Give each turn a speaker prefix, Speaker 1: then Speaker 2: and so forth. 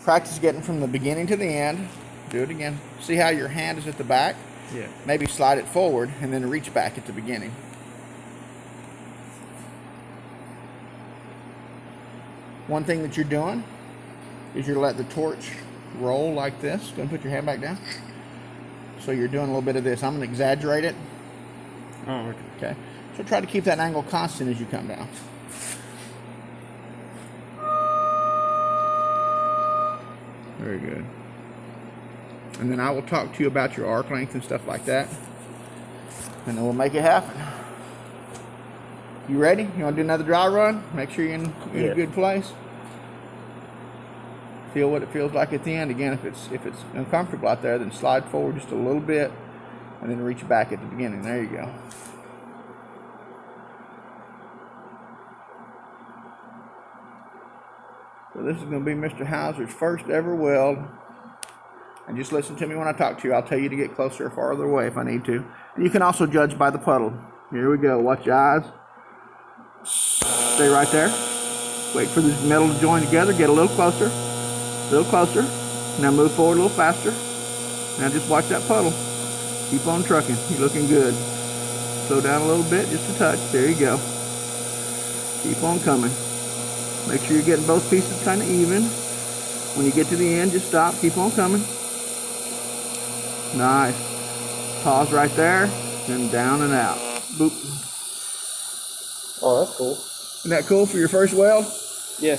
Speaker 1: Practice getting from the beginning to the end. Do it again. See how your hand is at the back?
Speaker 2: Yeah.
Speaker 1: Maybe slide it forward and then reach back at the beginning. One thing that you're doing is you're letting the torch roll like this. Go and put your hand back down. So you're doing a little bit of this. I'm going to exaggerate it.
Speaker 2: Oh,
Speaker 1: Okay. So try to keep that angle constant as you come down. Very good. And then I will talk to you about your arc length and stuff like that. And then we'll make it happen. You ready? You want to do another dry run? Make sure you're in a good place. Feel what it feels like at the end. Again, if it's uncomfortable out there, then slide forward just a little bit and then reach back at the beginning. There you go. So this is going to be Mr. Hauser's first ever weld. And just listen to me when I talk to you. I'll tell you to get closer or farther away if I need to. And you can also judge by the puddle. Here we go. Watch your eyes. Stay right there. Wait for this metal to join together. Get a little closer. A little closer. Now move forward a little faster. Now just watch that puddle. Keep on trucking. You're looking good. Slow down a little bit, just a touch. There you go. Keep on coming. Make sure you're getting both pieces kind of even. When you get to the end, just stop. Keep on coming. Nice. Pause right there. Then down and out. Boop.
Speaker 2: Oh, that's cool.
Speaker 1: Isn't that cool for your first weld?
Speaker 2: Yeah.